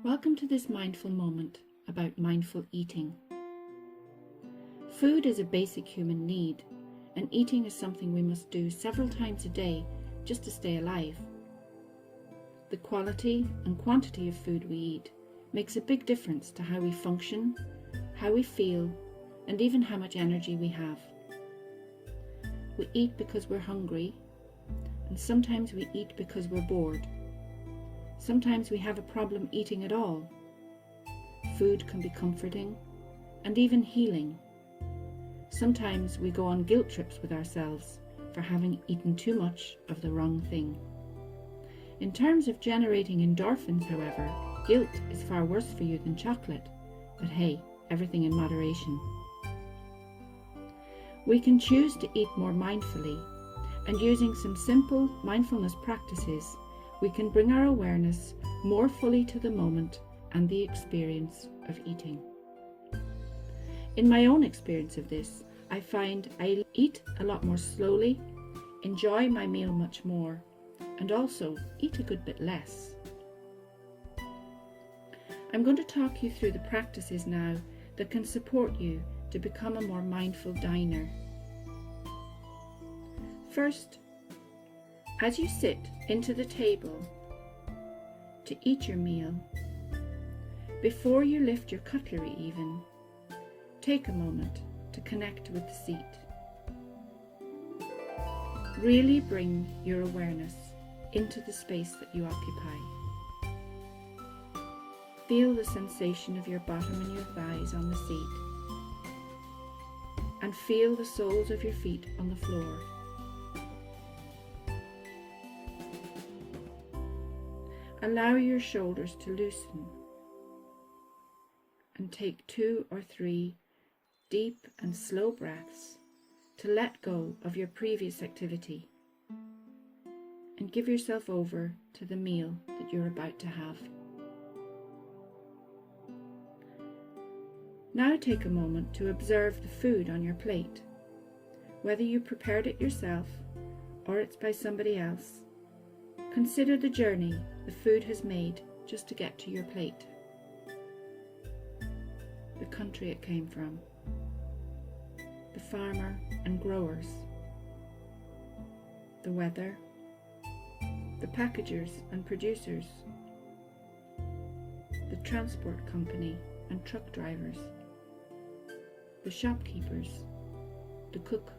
Welcome to this mindful moment about mindful eating. Food is a basic human need, and eating is something we must do several times a day just to stay alive. The quality and quantity of food we eat makes a big difference to how we function, how we feel, and even how much energy we have. We eat because we're hungry, and sometimes we eat because we're bored. Sometimes we have a problem eating at all. Food can be comforting and even healing. Sometimes we go on guilt trips with ourselves for having eaten too much of the wrong thing. In terms of generating endorphins, however, guilt is far worse for you than chocolate. But hey, everything in moderation. We can choose to eat more mindfully, and using some simple mindfulness practices, we can bring our awareness more fully to the moment and the experience of eating. In my own experience of this, I find I eat a lot more slowly, enjoy my meal much more, and also eat a good bit less. I'm going to talk you through the practices now that can support you to become a more mindful diner. First, as you sit into the table to eat your meal, before you lift your cutlery even, take a moment to connect with the seat. Really bring your awareness into the space that you occupy. Feel the sensation of your bottom and your thighs on the seat, and feel the soles of your feet on the floor. Allow your shoulders to loosen and take 2 or 3 deep and slow breaths to let go of your previous activity and give yourself over to the meal that you're about to have. Now take a moment to observe the food on your plate. Whether you prepared it yourself or it's by somebody else, consider the journey the food has made just to get to your plate. The country it came from, the farmer and growers, the weather, the packagers and producers, the transport company and truck drivers, the shopkeepers, the cook.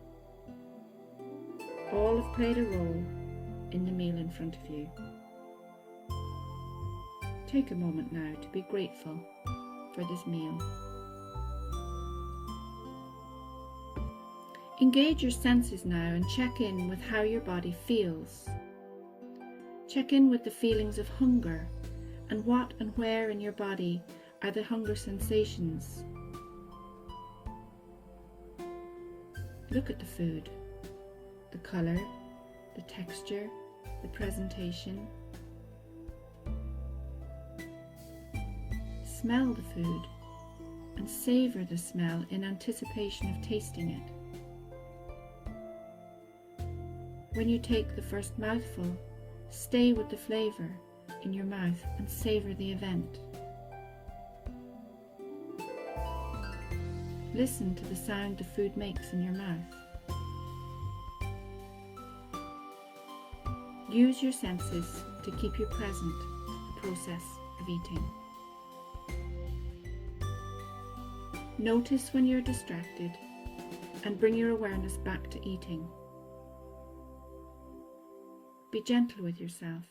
All have played a role in the meal in front of you. Take a moment now to be grateful for this meal. Engage your senses now and check in with how your body feels. Check in with the feelings of hunger and what and where in your body are the hunger sensations. Look at the food, the colour, the texture, the presentation. Smell the food and savour the smell in anticipation of tasting it. When you take the first mouthful, stay with the flavour in your mouth and savour the event. Listen to the sound the food makes in your mouth. Use your senses to keep you present to the process of eating. Notice when you're distracted and bring your awareness back to eating. Be gentle with yourself.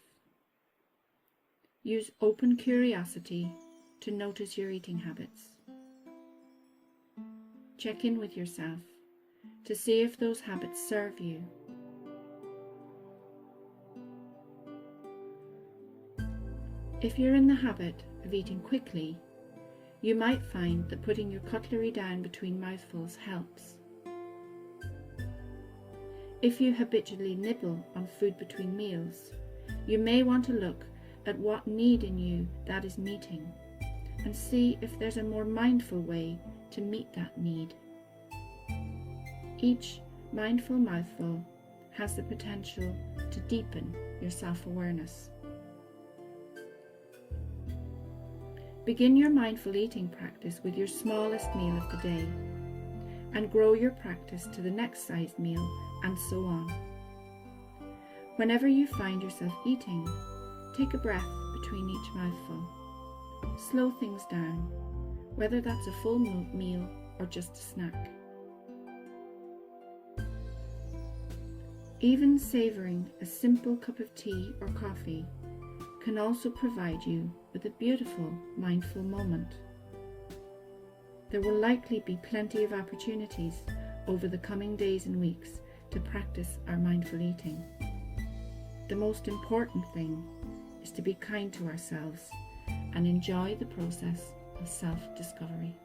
Use open curiosity to notice your eating habits. Check in with yourself to see if those habits serve you. If you're in the habit of eating quickly, you might find that putting your cutlery down between mouthfuls helps. If you habitually nibble on food between meals, you may want to look at what need in you that is meeting and see if there's a more mindful way to meet that need. Each mindful mouthful has the potential to deepen your self-awareness. Begin your mindful eating practice with your smallest meal of the day, and grow your practice to the next sized meal, and so on. Whenever you find yourself eating, take a breath between each mouthful. Slow things down, whether that's a full meal or just a snack. Even savouring a simple cup of tea or coffee can also provide you with a beautiful mindful moment. There will likely be plenty of opportunities over the coming days and weeks to practice our mindful eating. The most important thing is to be kind to ourselves and enjoy the process of self-discovery.